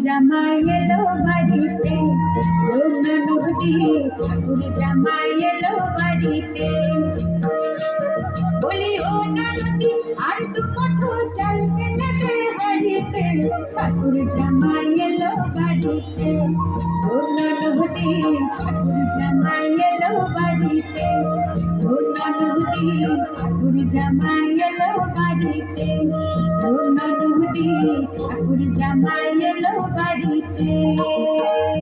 জামাই এলো বাড়িতে, যমুনা নদী ঠাকুর জামাই এলো বাড়িতে। বলি ও নদী আর দু মুঠো চাল ফেলে দে হাড়িতে, ঠাকুর জামাই এলো বাড়িতে। যমুনা নদী ঠাকুর জামাই এলো বাড়িতে, যমুনা নদী ঠাকুর জামাই এলো বাড়িতে, যমুনা নদী ঠাকুর জামাই এলো বাড়িতে।